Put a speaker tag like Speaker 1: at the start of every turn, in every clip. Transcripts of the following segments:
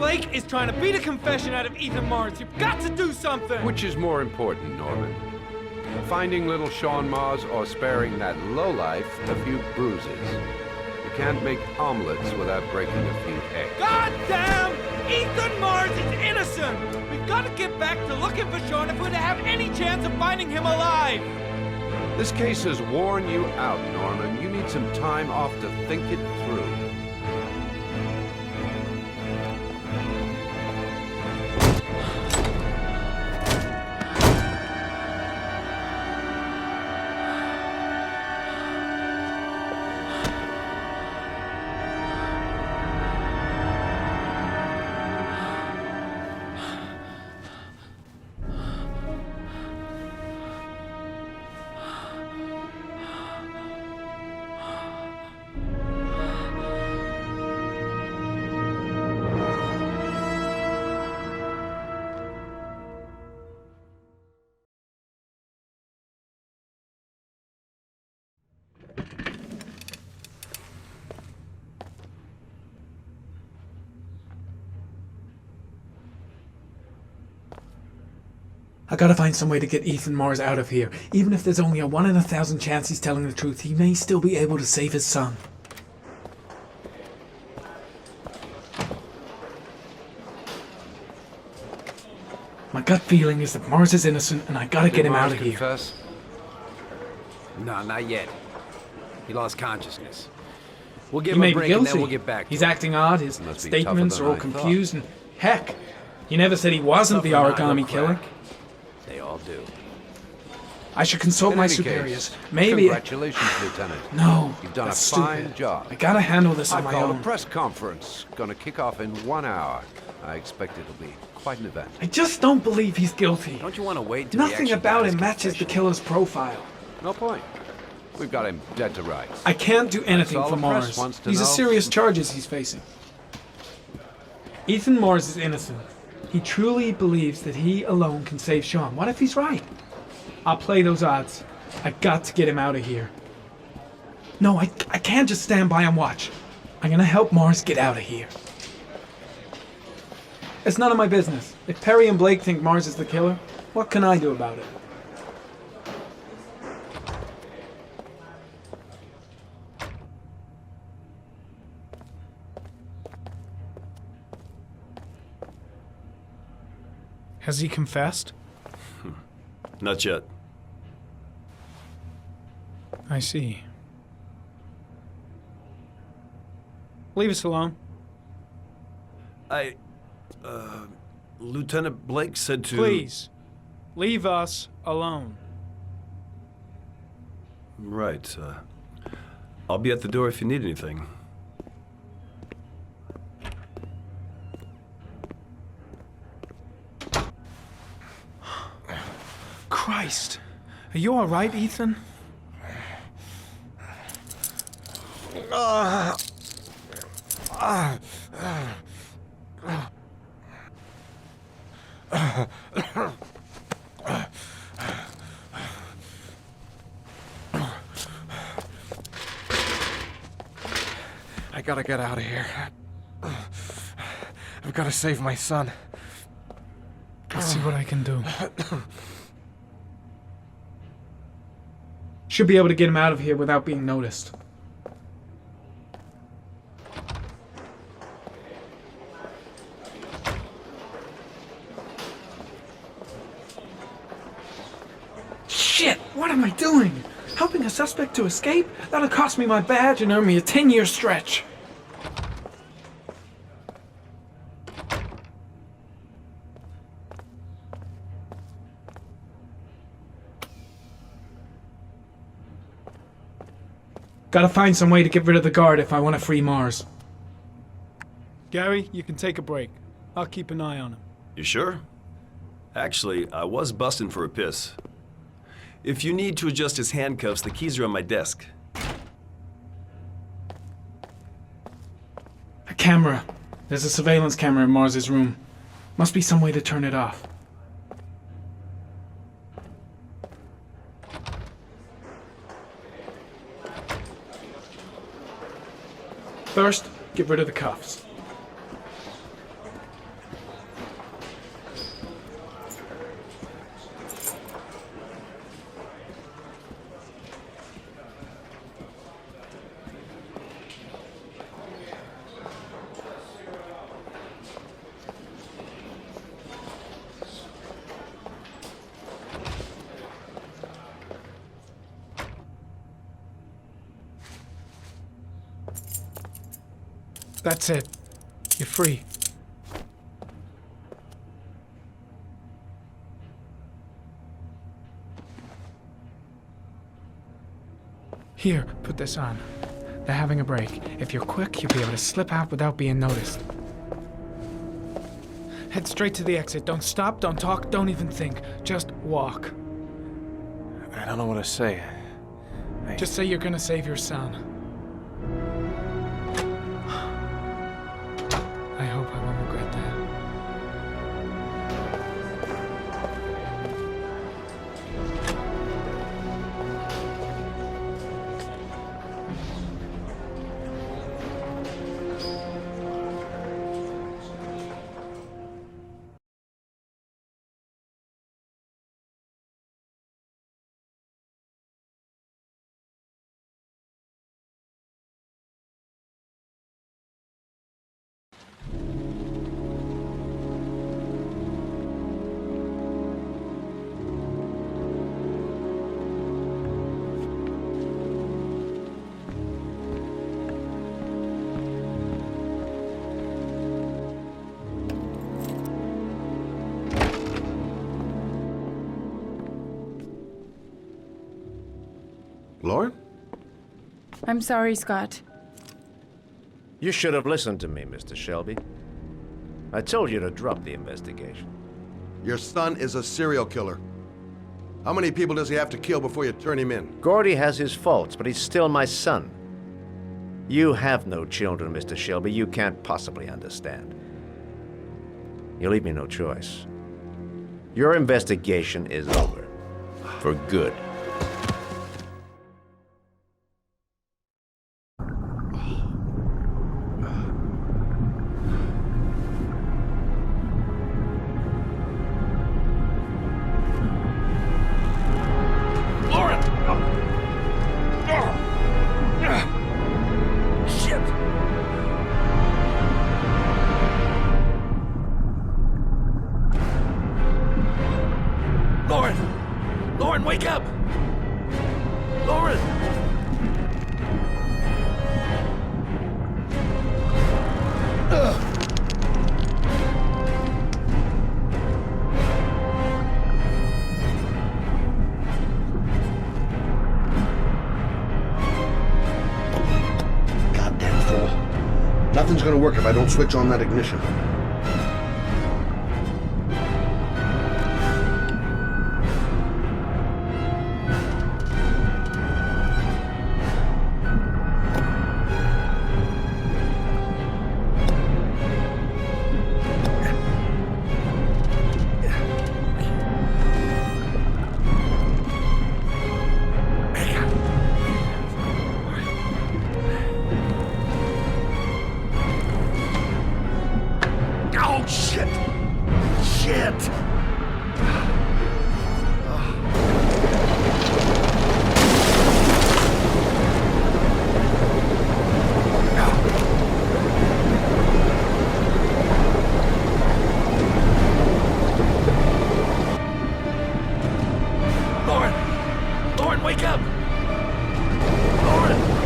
Speaker 1: Blake is trying to beat a confession out of Ethan Mars. You've got to do something!
Speaker 2: Which is more important, Norman? Finding little Sean Mars or sparing that lowlife a few bruises? You can't make omelets without breaking a few eggs.
Speaker 1: God damn! Ethan Mars is innocent! We've got to get back to looking for Sean if we're to have any chance of finding him alive!
Speaker 2: This case has worn you out, Norman. You need some time off to think it through.
Speaker 3: I gotta find some way to get Ethan Mars out of here. Even if there's only a 1 in 1,000 chance he's telling the truth, he may still be able to save his son. My gut feeling is that Mars is innocent, and I gotta get him out of here.
Speaker 2: Confess?
Speaker 4: No, not yet. He lost consciousness. We'll give
Speaker 3: He
Speaker 4: him
Speaker 3: may
Speaker 4: a
Speaker 3: be
Speaker 4: break and
Speaker 3: guilty.
Speaker 4: then we'll get back to
Speaker 3: He's
Speaker 4: him.
Speaker 3: acting odd, his
Speaker 2: Must be
Speaker 3: statements
Speaker 2: tougher
Speaker 3: are all
Speaker 2: than I thought.
Speaker 3: confused, and heck, he never said he wasn't the
Speaker 4: Tougher than I
Speaker 3: origami
Speaker 4: look
Speaker 3: killer.
Speaker 4: crack. They all do.
Speaker 3: I should consult
Speaker 2: In
Speaker 3: my
Speaker 2: any
Speaker 3: superiors.
Speaker 2: case,
Speaker 3: Maybe...
Speaker 2: Congratulations, Lieutenant.
Speaker 3: No,
Speaker 2: You've done
Speaker 3: that's
Speaker 2: a fine
Speaker 3: stupid.
Speaker 2: job.
Speaker 3: I gotta handle this on
Speaker 2: I've
Speaker 3: my
Speaker 2: called
Speaker 3: own.
Speaker 2: a press conference. Gonna kick off in 1 hour. I expect it'll be quite an event.
Speaker 3: I just don't believe he's guilty.
Speaker 4: Don't you want to wait until he
Speaker 3: Nothing
Speaker 4: actually
Speaker 3: about
Speaker 4: got his
Speaker 3: him matches the
Speaker 4: confession?
Speaker 3: killer's profile.
Speaker 2: No point. We've got him dead to rights.
Speaker 3: I can't do anything
Speaker 2: all
Speaker 3: for
Speaker 2: the press
Speaker 3: Mars.
Speaker 2: wants to
Speaker 3: These are
Speaker 2: know.
Speaker 3: serious charges he's facing. Ethan Mars is innocent. He truly believes that he alone can save Sean. What if he's right? I'll play those odds. I got to get him out of here. No, I can't just stand by and watch. I'm gonna help Mars get out of here. It's none of my business. If Perry and Blake think Mars is the killer, what can I do about it?
Speaker 1: Has he confessed?
Speaker 5: Not yet.
Speaker 1: I see. Leave us alone.
Speaker 5: Lieutenant Blake said to...
Speaker 1: Please. Leave us alone.
Speaker 5: Right, I'll be at the door if you need anything.
Speaker 1: Christ. Are you all right, Ethan?
Speaker 6: I gotta get out of here. I've gotta save my son.
Speaker 1: Let's see what I can do.
Speaker 3: Should be able to get him out of here without being noticed. Shit! What am I doing? Helping a suspect to escape? That'll cost me my badge and earn me a 10-year stretch. Gotta find some way to get rid of the guard if I want to free Mars.
Speaker 1: Gary, you can take a break. I'll keep an eye on him.
Speaker 5: You sure? Actually, I was busting for a piss. If you need to adjust his handcuffs, the keys are on my desk.
Speaker 3: A camera. There's a surveillance camera in Mars's room. Must be some way to turn it off. First, get rid of the cuffs. That's it. You're free. Here, put this on. They're having a break. If you're quick, you'll be able to slip out without being noticed. Head straight to the exit. Don't stop, don't talk, don't even think. Just walk.
Speaker 6: I don't know what to say.
Speaker 3: Just say you're gonna save your son. I hope I won't regret that.
Speaker 7: Lauren?
Speaker 8: I'm sorry, Scott.
Speaker 9: You should have listened to me, Mr. Shelby. I told you to drop the investigation.
Speaker 7: Your son is a serial killer. How many people does he have to kill before you turn him in?
Speaker 9: Gordy has his faults, but he's still my son. You have no children, Mr. Shelby. You can't possibly understand. You leave me no choice. Your investigation is over. For good.
Speaker 5: Lauren, wake up! Lauren!
Speaker 7: Goddamn fool. Nothing's gonna work if I don't switch on that ignition.
Speaker 5: Oh, shit! Shit! Lauren! Lauren, wake up! Lauren!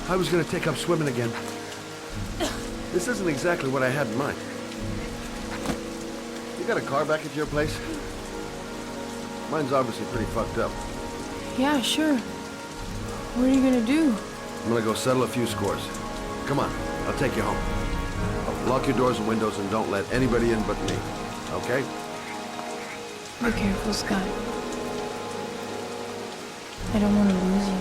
Speaker 7: I was gonna take up swimming again. This isn't exactly what I had in mind. You got a car back at your place? Mine's obviously pretty fucked up.
Speaker 8: Yeah, sure. What are you gonna do?
Speaker 7: I'm gonna go settle a few scores. Come on, I'll take you home. Lock your doors and windows and don't let anybody in but me. Okay?
Speaker 8: Be careful, Scott. I don't want to lose you.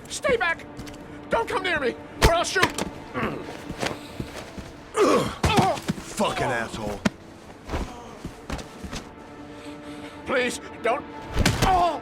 Speaker 9: Stay back! Don't come near me, or I'll shoot!
Speaker 7: Fucking asshole.
Speaker 9: Please, don't... Oh!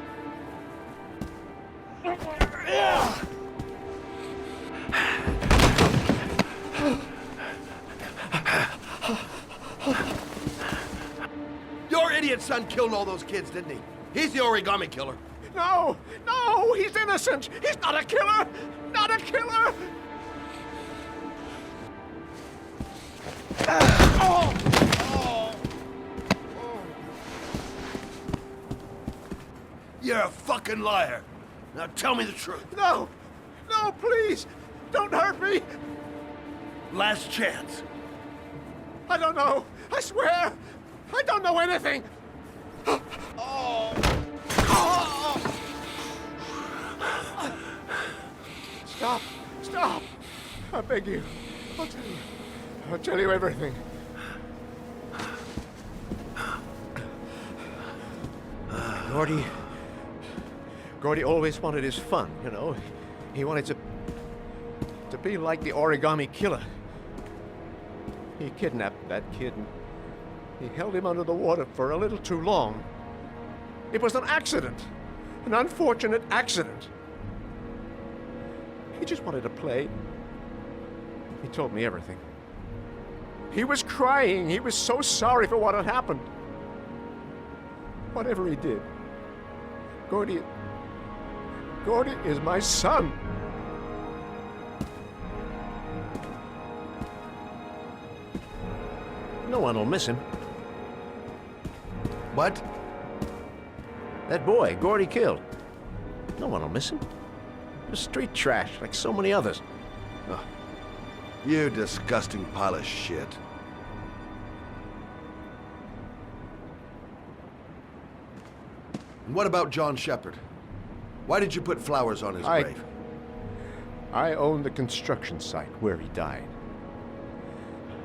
Speaker 7: Your idiot son killed all those kids, didn't he? He's the origami killer.
Speaker 9: No! No! He's innocent! He's not a killer! Not a killer!
Speaker 7: You're a fucking liar. Now tell me the truth.
Speaker 9: No! No, please! Don't hurt me!
Speaker 7: Last chance.
Speaker 9: I don't know! I swear! I don't know anything! Stop! Stop! I beg you. I'll tell you. I'll tell you everything. Gordy always wanted his fun, you know. He wanted to be like the origami killer. He kidnapped that kid and he held him under the water for a little too long. It was an accident. An unfortunate accident. He just wanted to play. He told me everything. He was crying. He was so sorry for what had happened. Whatever he did, Gordy is my son. No one will miss him.
Speaker 7: What?
Speaker 9: That boy, Gordy killed. No one will miss him. He was street trash, like so many others.
Speaker 7: Oh, you disgusting pile of shit. And what about John Shepard? Why did you put flowers on his grave?
Speaker 9: I owned the construction site where he died.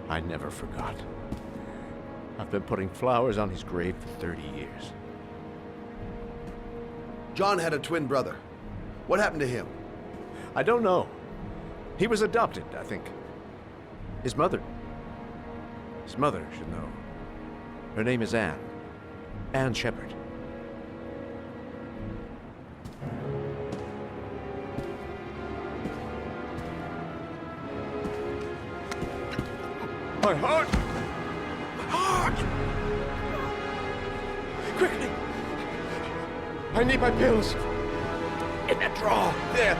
Speaker 9: I never forgot. I've been putting flowers on his grave for 30 years.
Speaker 7: John had a twin brother. What happened to him?
Speaker 9: I don't know. He was adopted, I think. His mother should know. Her name is Anne. Anne Shepard. My heart! My heart! Quickly! I need my pills. In that drawer, there.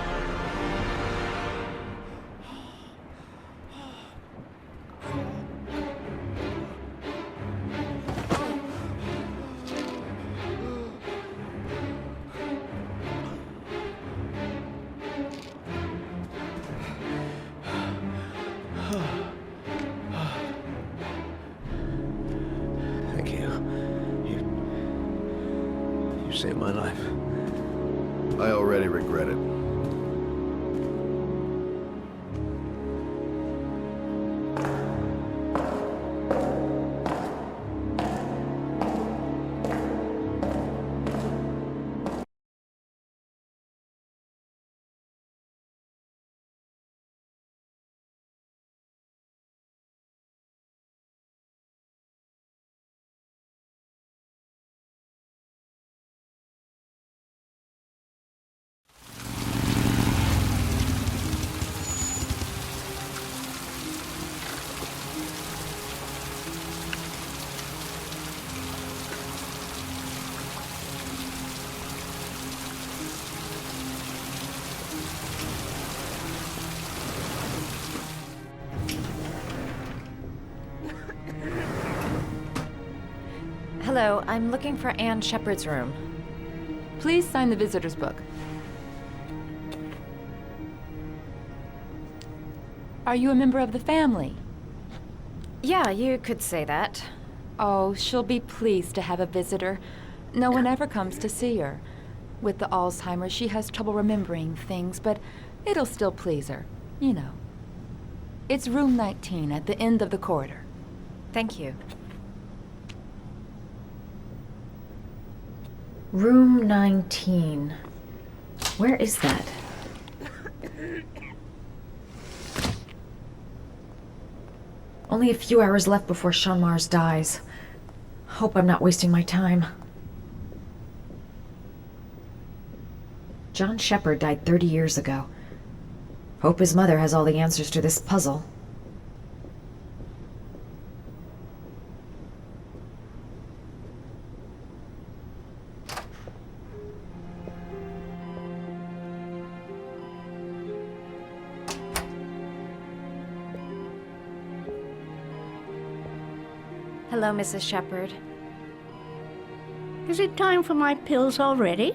Speaker 9: Thank you. You saved my life.
Speaker 7: I already regret it.
Speaker 10: Hello, I'm looking for Anne Shepard's room.
Speaker 8: Please sign the visitor's book. Are you a member of the family?
Speaker 10: Yeah, you could say that.
Speaker 8: Oh, she'll be pleased to have a visitor. No one ever comes to see her. With the Alzheimer's, she has trouble remembering things, but it'll still please her. You know. It's room 19 at the end of the corridor.
Speaker 10: Thank you. Room 19. Where is that? Only a few hours left before Sean Mars dies. Hope I'm not wasting my time. John Shepard died 30 years ago. Hope his mother has all the answers to this puzzle. Hello, Mrs. Shepard.
Speaker 11: Is it time for my pills already?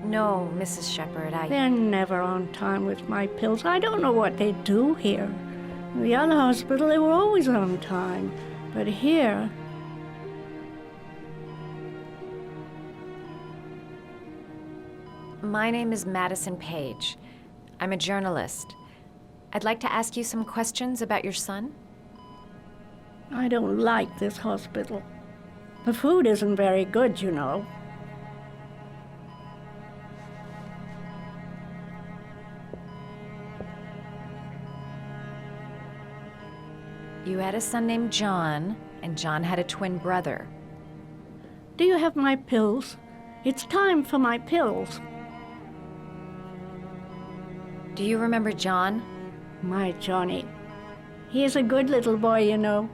Speaker 10: No, Mrs. Shepard,
Speaker 11: They're never on time with my pills. I don't know what they do here. In the other hospital, they were always on time. But here...
Speaker 10: My name is Madison Page. I'm a journalist. I'd like to ask you some questions about your son.
Speaker 11: I don't like this hospital. The food isn't very good, you know.
Speaker 10: You had a son named John, and John had a twin brother.
Speaker 11: Do you have my pills? It's time for my pills.
Speaker 10: Do you remember John?
Speaker 11: My Johnny. He is a good little boy, you know.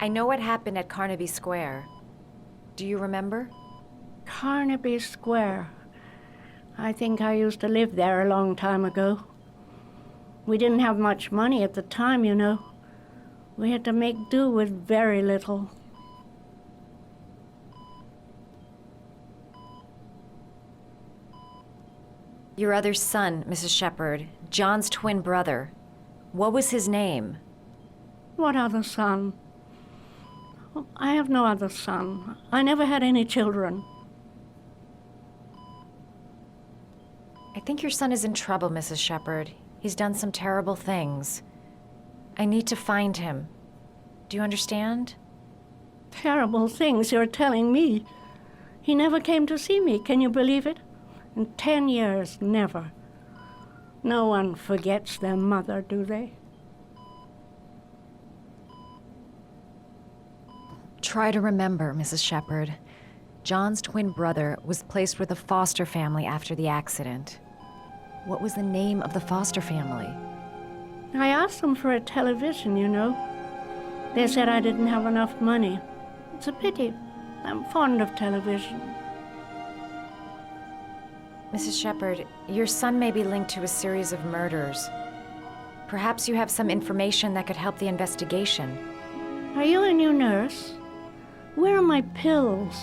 Speaker 10: I know what happened at Carnaby Square. Do you remember?
Speaker 11: Carnaby Square. I think I used to live there a long time ago. We didn't have much money at the time, you know. We had to make do with very little.
Speaker 10: Your other son, Mrs. Shepard, John's twin brother. What was his name?
Speaker 11: What other son? Oh, I have no other son. I never had any children.
Speaker 10: I think your son is in trouble, Mrs. Shepard. He's done some terrible things. I need to find him. Do you understand?
Speaker 11: Terrible things you're telling me. He never came to see me, can you believe it? In 10 years, never. No one forgets their mother, do they?
Speaker 10: Try to remember, Mrs. Shepherd. John's twin brother was placed with a foster family after the accident. What was the name of the foster family?
Speaker 11: I asked them for a television, you know. They said I didn't have enough money. It's a pity. I'm fond of television.
Speaker 10: Mrs. Shepherd, your son may be linked to a series of murders. Perhaps you have some information that could help the investigation.
Speaker 11: Are you a new nurse? Where are my pills?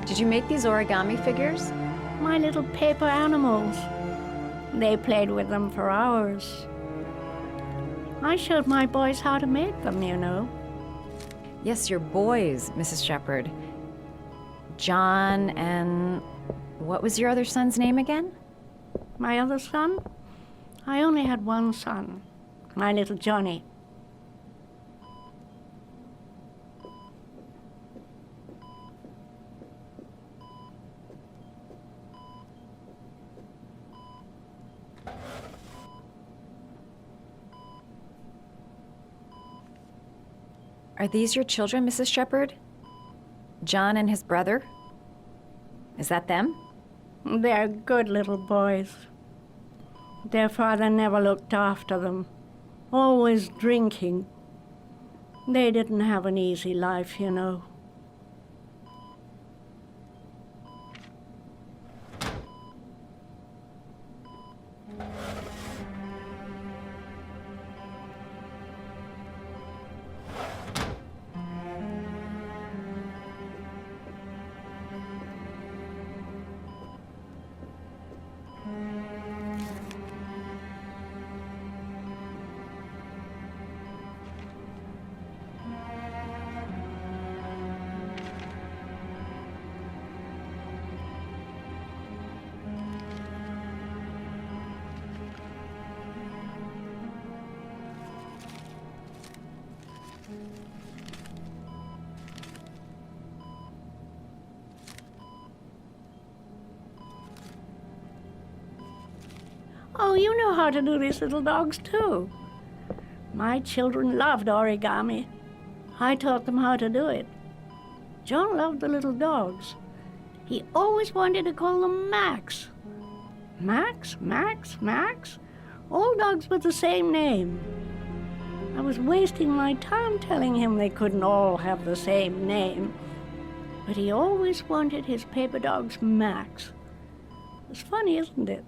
Speaker 10: Did you make these origami figures?
Speaker 11: My little paper animals. They played with them for hours. I showed my boys how to make them, you know.
Speaker 10: Yes, your boys, Mrs. Shepherd. John and... what was your other son's name again?
Speaker 11: My other son? I only had one son, my little Johnny.
Speaker 10: Are these your children, Mrs. Shepherd? John and his brother? Is that them?
Speaker 11: They're good little boys. Their father never looked after them, always drinking. They didn't have an easy life, you know. Oh, you know how to do these little dogs, too. My children loved origami. I taught them how to do it. John loved the little dogs. He always wanted to call them Max. Max, Max, Max? All dogs with the same name. I was wasting my time telling him they couldn't all have the same name. But he always wanted his paper dogs Max. It's funny, isn't it?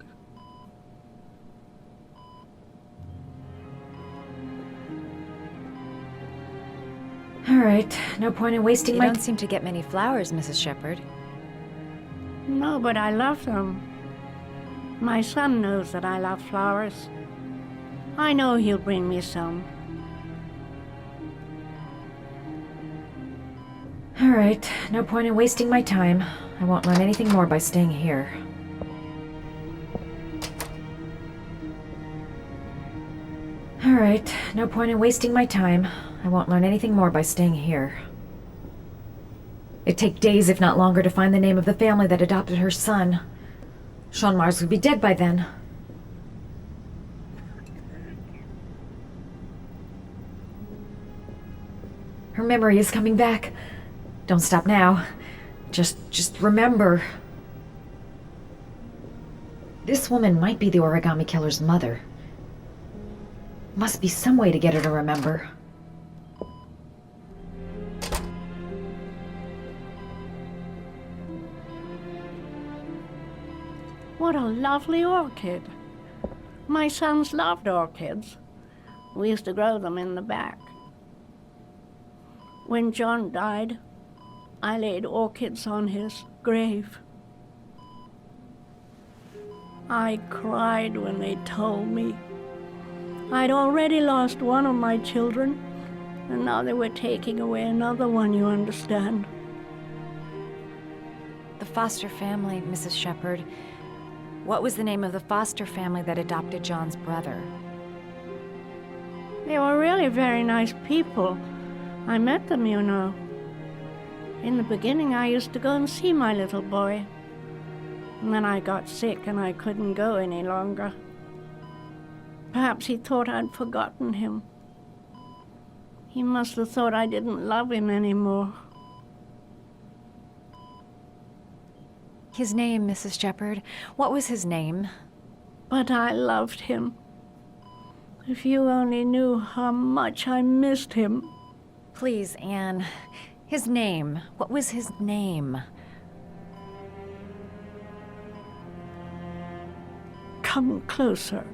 Speaker 10: All right, no point in wasting my... You don't seem to get many flowers, Mrs. Shepherd.
Speaker 11: No, but I love them. My son knows that I love flowers. I know he'll bring me some.
Speaker 10: All right, no point in wasting my time. I won't learn anything more by staying here. All right, no point in wasting my time. I won't learn anything more by staying here. It'd take days, if not longer, to find the name of the family that adopted her son. Sean Mars would be dead by then. Her memory is coming back. Don't stop now. Just remember. This woman might be the origami killer's mother. Must be some way to get her to remember.
Speaker 11: What a lovely orchid. My sons loved orchids. We used to grow them in the back. When John died, I laid orchids on his grave. I cried when they told me. I'd already lost one of my children, and now they were taking away another one, you understand.
Speaker 10: The foster family, Mrs. Shepherd. What was the name of the foster family that adopted John's brother?
Speaker 11: They were really very nice people. I met them, you know. In the beginning, I used to go and see my little boy. And then I got sick and I couldn't go any longer. Perhaps he thought I'd forgotten him. He must have thought I didn't love him anymore.
Speaker 10: His name, Mrs. Shepherd. What was his name?
Speaker 11: But I loved him. If you only knew how much I missed him.
Speaker 10: Please, Anne. His name. What was his name?
Speaker 11: Come closer.